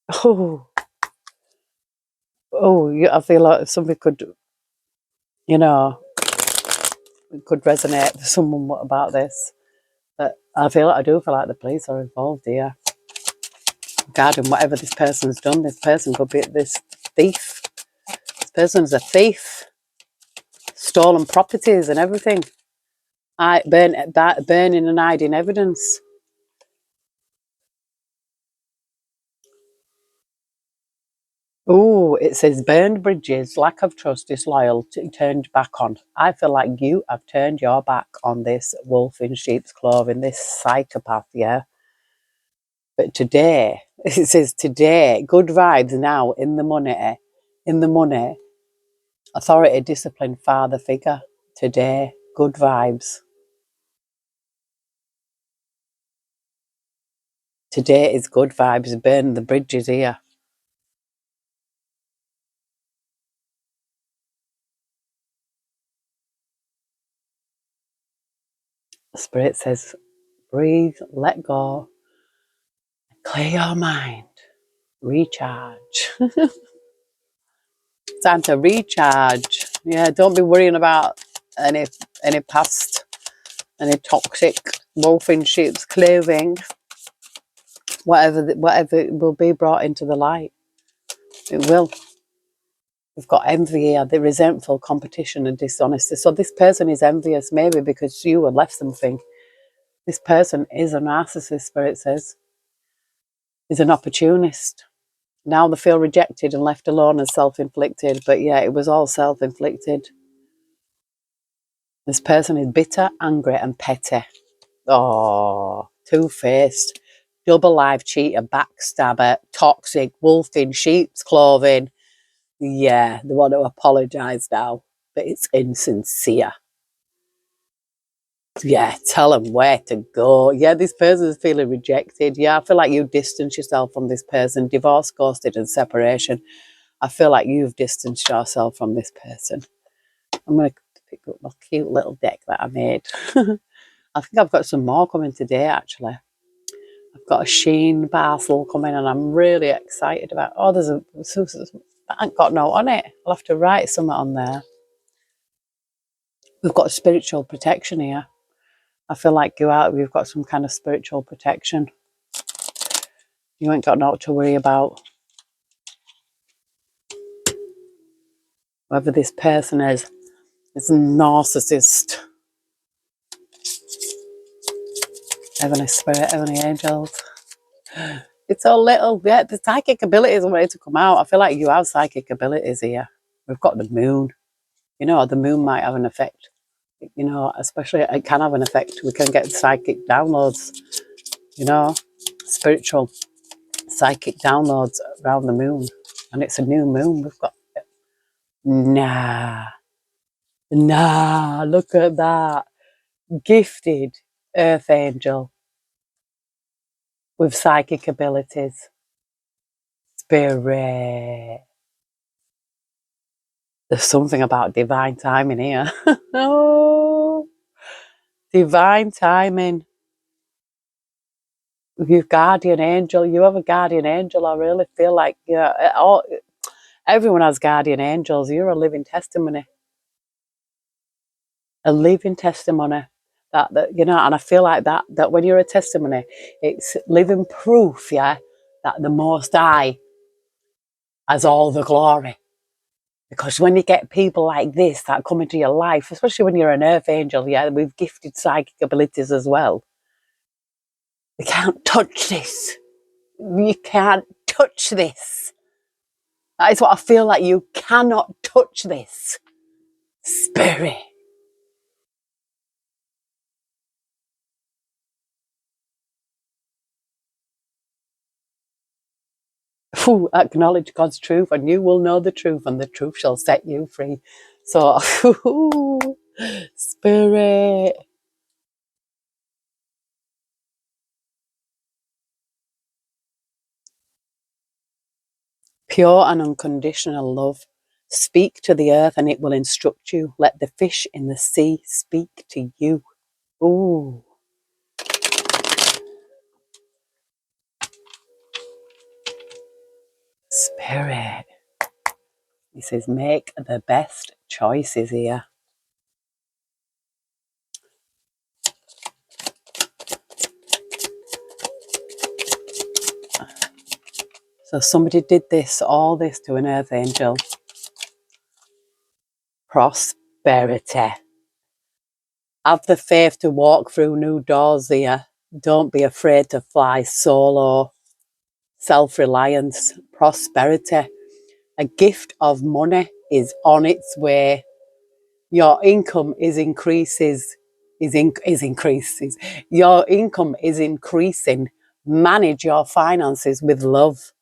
I feel like somebody could, could resonate with someone about this. But I do feel like the police are involved here. Regarding whatever this person's done, this person could be this thief. This person's a thief. Stolen properties and everything. Burning and hiding evidence. Oh, it says burned bridges, lack of trust, disloyalty turned back on. I feel like you have turned your back on this wolf in sheep's clothing, this psychopath, yeah? But today, it says today, good vibes now in the money, authority, discipline, father figure. Today, good vibes. Today is good vibes, burn the bridges here. The spirit says, breathe, let go, clear your mind, recharge. Time to recharge. Yeah, don't be worrying about any past, any toxic wolf in sheep's clothing. Whatever will be brought into the light. It will. We've got envy here, the resentful, competition and dishonesty. So this person is envious maybe because you have left something. This person is a narcissist, spirit says. Is an opportunist. Now they feel rejected and left alone and self-inflicted. But yeah, it was all self-inflicted. This person is bitter, angry and petty. Oh, two-faced, double life cheater, backstabber, toxic, wolf in sheep's clothing. Yeah, they want to apologise now, but it's insincere. Yeah, tell them where to go. Yeah, this person's feeling rejected. Yeah, I feel like you distance yourself from this person. Divorce, ghosted and separation. I feel like you've distanced yourself from this person. I'm going to pick up my cute little deck that I made. I think I've got some more coming today, actually. I've got a Sheen parcel coming and I'm really excited about. Oh, there's I ain't got no on it. I'll have to write something on there. We've got spiritual protection here. I feel like we've got some kind of spiritual protection. You ain't got naught to worry about. Whoever this person is a narcissist. Heavenly spirit, heavenly angels. It's so little. Yeah, the psychic abilities are ready to come out. I feel like you have psychic abilities here. We've got the moon. You know, the moon might have an effect. You know, especially it can have an effect. We can get psychic downloads, you know, spiritual psychic downloads around the moon. And it's a new moon. We've got, nah, look at that. Gifted earth angel with psychic abilities. Spirit. There's something about divine timing here. Oh, divine timing. Your guardian angel, you have a guardian angel. I really feel like, yeah, everyone has guardian angels. You're a living testimony. A living testimony. That you know, and I feel like that when you're a testimony, it's living proof, yeah, that the Most High has all the glory. Because when you get people like this that come into your life, especially when you're an earth angel, yeah, with gifted psychic abilities as well, you can't touch this. You can't touch this. That is what I feel like. You cannot touch this. Spirit. Ooh, acknowledge God's truth and you will know the truth and the truth shall set you free. So, Spirit. Pure and unconditional love. Speak to the earth and it will instruct you. Let the fish in the sea speak to you. Ooh. Spirit. He says, make the best choices here. So somebody did all this to an earth angel. Prosperity. Have the faith to walk through new doors here. Don't be afraid to fly solo. Self-reliance. Prosperity. A gift of money is on its way. Your income increases. Your income is increasing. Manage your finances with love.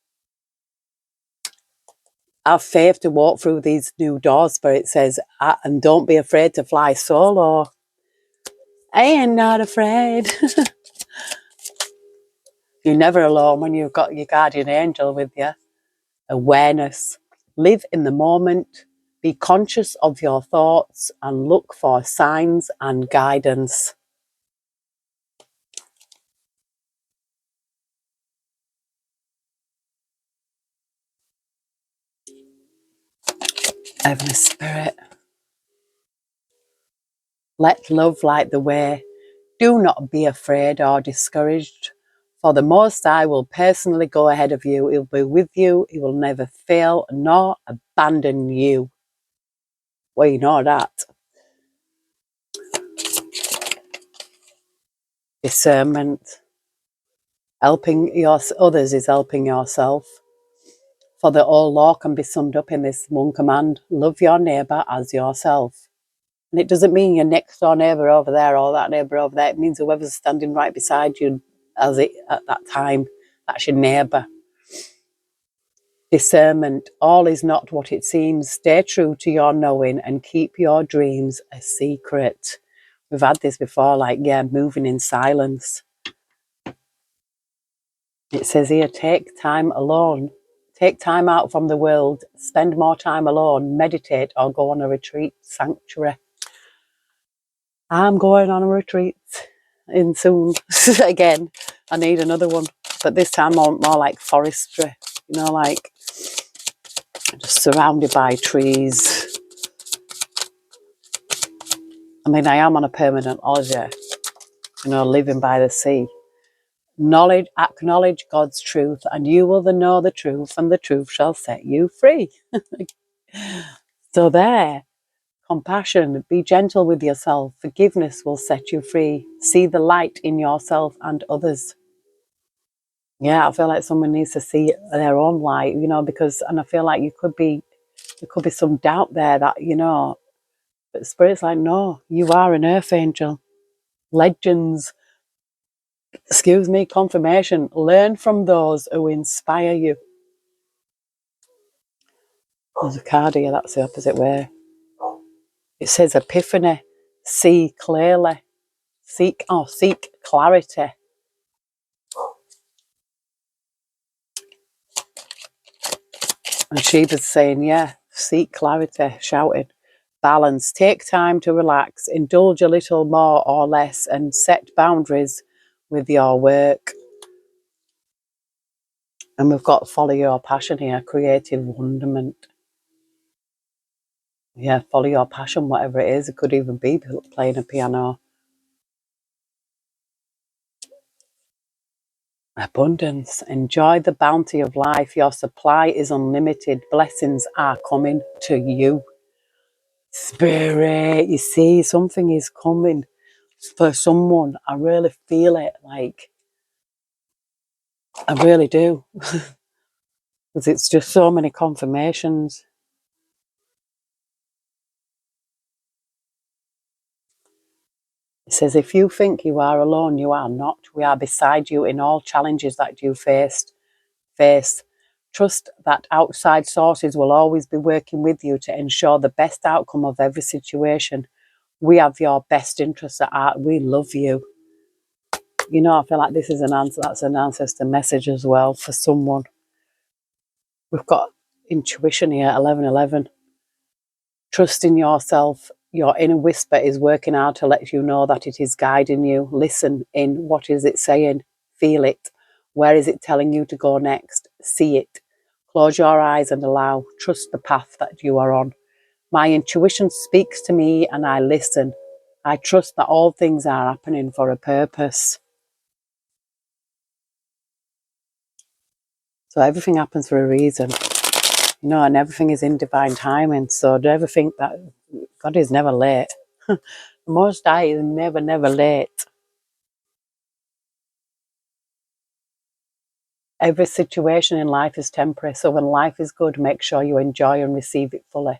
Have faith to walk through these new doors, Spirit says, and don't be afraid to fly solo. I am not afraid. You're never alone when you've got your guardian angel with you. Awareness. Live in the moment. Be conscious of your thoughts and look for signs and guidance. Heavenly Spirit, let love light the way. Do not be afraid or discouraged, for the Most High will personally go ahead of you. He'll be with you. He will never fail nor abandon you. Well, you know that. Discernment. Helping others is helping yourself. For the whole law can be summed up in this one command: love your neighbour as yourself. And it doesn't mean your next door neighbour over there or that neighbour over there. It means whoever's standing right beside you at that time, that's your neighbour. Discernment. All is not what it seems. Stay true to your knowing and keep your dreams a secret. We've had this before, moving in silence. It says here, take time alone. Take time out from the world. Spend more time alone. Meditate or go on a retreat sanctuary. I'm going on a retreat in soon. Again, I need another one. But this time more like forestry. Just surrounded by trees. I mean, I am on a permanent holiday, living by the sea. Acknowledge God's truth, and you will know the truth, and the truth shall set you free. So there, compassion, be gentle with yourself. Forgiveness will set you free. See the light in yourself and others. Yeah, I feel like someone needs to see their own light, and I feel like there could be some doubt there that, but Spirit's like, no, you are an earth angel. Legends, confirmation. Learn from those who inspire you. There's a card here, that's the opposite way. It says epiphany, see clearly, seek clarity. And Sheba's saying, yeah, seek clarity, shouting. Balance, take time to relax, indulge a little more or less, and set boundaries with your work. And we've got follow your passion here, creative wonderment. Yeah, follow your passion, whatever it is. It could even be playing a piano. Abundance. Enjoy the bounty of life. Your supply is unlimited. Blessings are coming to you. Spirit, you see, something is coming for someone. I really feel it. I really do. Because it's just so many confirmations. It says, if you think you are alone, you are not. We are beside you in all challenges that you face. Trust that outside sources will always be working with you to ensure the best outcome of every situation. We have your best interests at heart. We love you. I feel like this is an answer. That's an ancestor message as well for someone. We've got intuition here, 1111. Trust in yourself. Your inner whisper is working out to let you know that it is guiding you. Listen in. What is it saying? Feel it. Where is it telling you to go next? See it. Close your eyes and allow. Trust the path that you are on. My intuition speaks to me and I listen. I trust that all things are happening for a purpose. So everything happens for a reason, and everything is in divine timing. So do ever think that God is never late. The Most High is never, never late. Every situation in life is temporary. So when life is good, make sure you enjoy and receive it fully.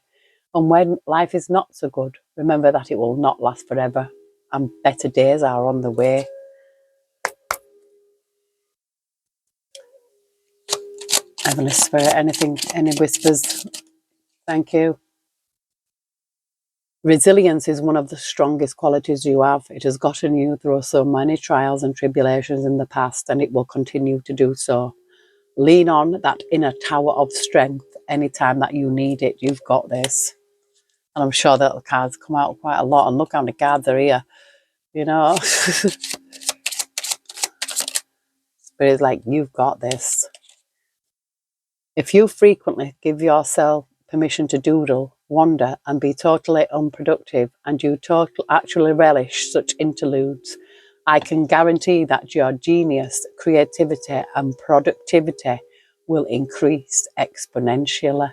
And when life is not so good, remember that it will not last forever and better days are on the way. Heavenly Spirit, any whispers? Thank you. Resilience is one of the strongest qualities you have. It has gotten you through so many trials and tribulations in the past, and it will continue to do so. Lean on that inner tower of strength anytime that you need it. You've got this. And I'm sure that the cards come out quite a lot. And look how many cards are here, Spirit's like, you've got this. If you frequently give yourself permission to doodle, wander, and be totally unproductive, and you actually relish such interludes, I can guarantee that your genius, creativity, and productivity will increase exponentially.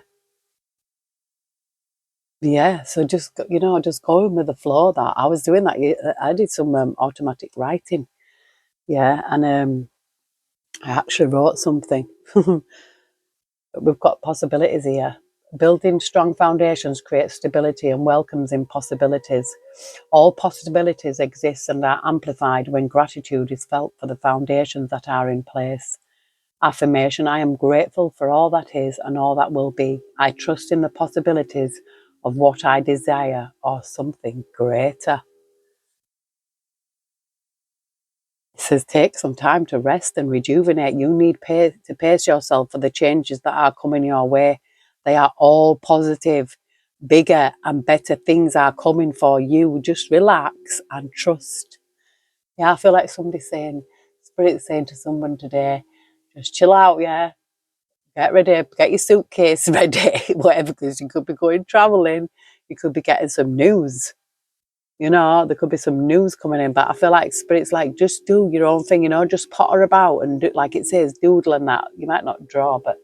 Yeah, so just going with the flow. That I was doing that. I did some automatic writing. Yeah, and I actually wrote something. We've got possibilities here. Building strong foundations creates stability and welcomes in possibilities. All possibilities exist and are amplified when gratitude is felt for the foundations that are in place. Affirmation: I am grateful for all that is and all that will be. I trust in the possibilities of what I desire or something greater. It says take some time to rest and rejuvenate. You need to pace yourself for the changes that are coming your way. They are all positive. Bigger and better things are coming for you. Just relax and trust. Yeah, I feel like somebody's saying, Spirit's saying to someone today, just chill out, yeah. Get ready, get your suitcase ready, whatever, because you could be going traveling. You could be getting some news. There could be some news coming in, but I feel like Spirit's like, just do your own thing, just potter about and do, like it says, doodle and that. You might not draw, but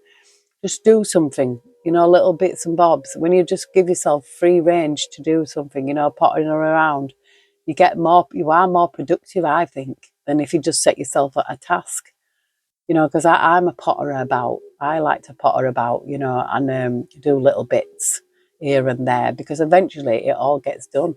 just do something, little bits and bobs. When you just give yourself free range to do something, pottering around, you are more productive, I think, than if you just set yourself a task, because I'm a potter about. I like to potter about, and do little bits here and there, because eventually it all gets done.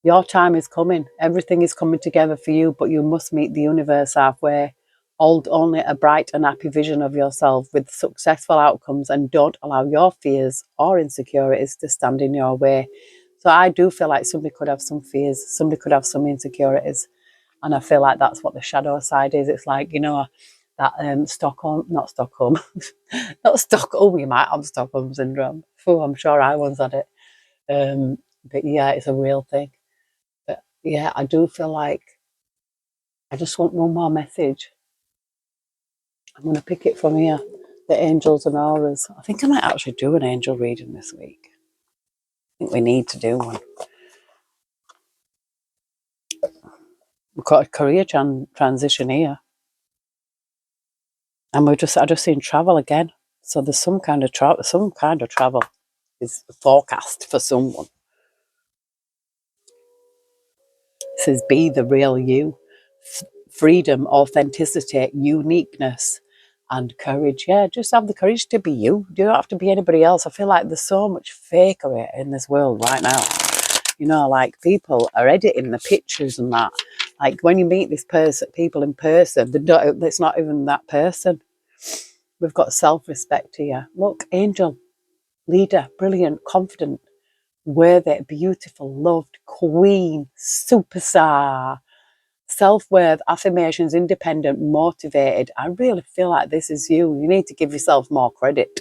Your time is coming. Everything is coming together for you, but you must meet the universe halfway. Hold only a bright and happy vision of yourself with successful outcomes and don't allow your fears or insecurities to stand in your way. So I do feel like somebody could have some fears, somebody could have some insecurities. And I feel like that's what the shadow side is. It's like, that Stockholm, not Stockholm, not Stockholm, you might have Stockholm syndrome. Oh, I'm sure I once had it. But yeah, it's a real thing. But yeah, I do feel like I just want one more message. I'm going to pick it from here. The angels and auras. I think I might actually do an angel reading this week. I think we need to do one. We've got a career transition here. And I just seen travel again. So there's some kind of travel is forecast for someone. It says be the real you. Freedom, authenticity, uniqueness, and courage. Yeah, just have the courage to be you. You don't have to be anybody else. I feel like there's so much fakery in this world right now. Like people are editing the pictures and that. Like when you meet people in person, it's not even that person. We've got self-respect here. Look, angel, leader, brilliant, confident, worthy, beautiful, loved, queen, superstar. Self-worth, affirmations, independent, motivated. I really feel like this is you. You need to give yourself more credit.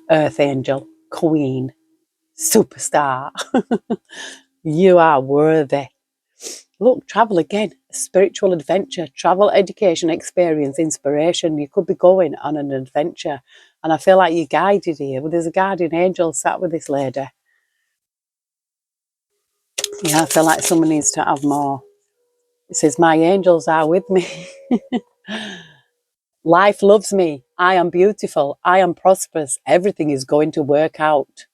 Earth angel, queen, superstar. You are worthy. Look, travel again. Spiritual adventure, travel, education, experience, inspiration. You could be going on an adventure. And I feel like you're guided here. Well, there's a guardian angel sat with this lady. Yeah, I feel like someone needs to have more. It says, my angels are with me. Life loves me. I am beautiful. I am prosperous. Everything is going to work out.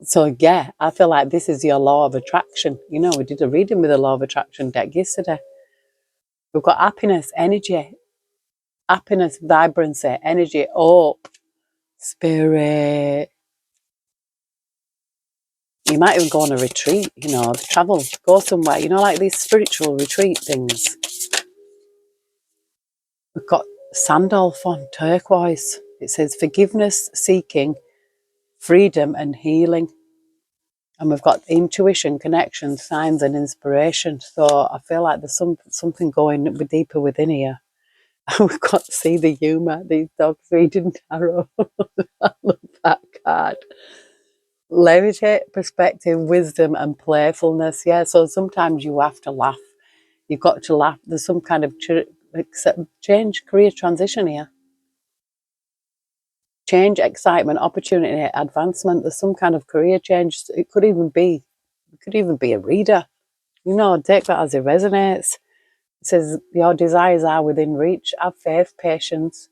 So yeah, I feel like this is your law of attraction. You know, we did a reading with the law of attraction deck yesterday. We've got happiness, energy, happiness, vibrancy, energy, hope, spirit. You might even go on a retreat, you know, travel, go somewhere, you know, like these spiritual retreat things. We've got Sandolph on turquoise. It says forgiveness, seeking, freedom and healing. And we've got intuition, connection, signs and inspiration. So I feel like there's something going deeper within here. And we've got to see the humour, these dogs reading tarot. I love that card. Levitate, perspective, wisdom and playfulness. Yeah, so sometimes you have to laugh. You've got to laugh. There's some kind of change, career transition here. Change, excitement, opportunity, advancement. There's some kind of career change. It could even be a reader. You know, take that as it resonates. It says your desires are within reach. Have faith, patience,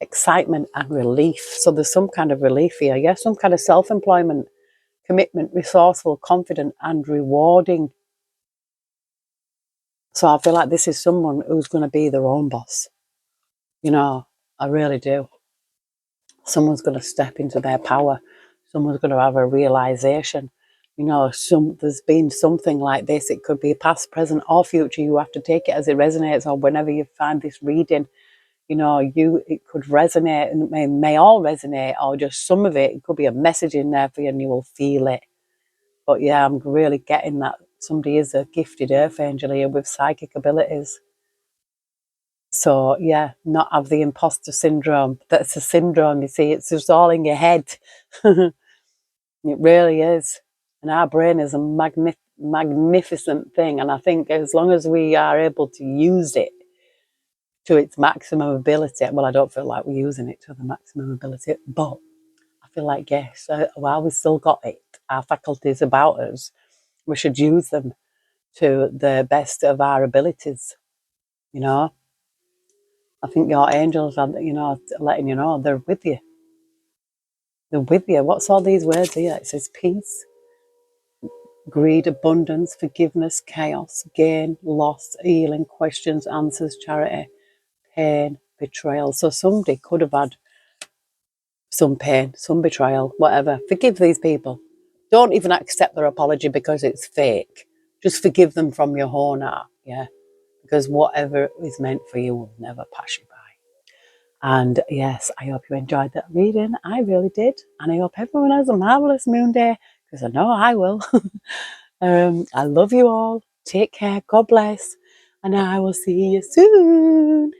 excitement, and relief. So there's some kind of relief here. Yeah, some kind of self-employment, commitment, resourceful, confident, and rewarding. So I feel like this is someone who's going to be their own boss. You know, I really do. Someone's going to step into their power. Someone's going to have a realization. You know, there's been something like this. It could be past, present, or future. You have to take it as it resonates, or whenever you find this reading, you know, it could resonate, and it may all resonate, or just some of it. It could be a message in there for you, and you will feel it. But yeah, I'm really getting that somebody is a gifted earth angel here with psychic abilities. So yeah, not have the imposter syndrome. That's a syndrome, you see. It's just all in your head. It really is. And our brain is a magnificent thing. And I think as long as we are able to use it to its maximum ability, well, I don't feel like we're using it to the maximum ability, but I feel like, yes, while we've still got it, our faculties about us, we should use them to the best of our abilities, you know. I think your angels are, you know, letting you know they're with you. They're with you. What's all these words here? It says peace, greed, abundance, forgiveness, chaos, gain, loss, healing, questions, answers, charity, pain, betrayal. So somebody could have had some pain, some betrayal, whatever. Forgive these people. Don't even accept their apology because it's fake. Just forgive them from your own heart, yeah? Because whatever is meant for you will never pass you by. And yes, I hope you enjoyed that reading. I really did. And I hope everyone has a marvellous moon day, because I know I will. I love you all. Take care. God bless. And I will see you soon.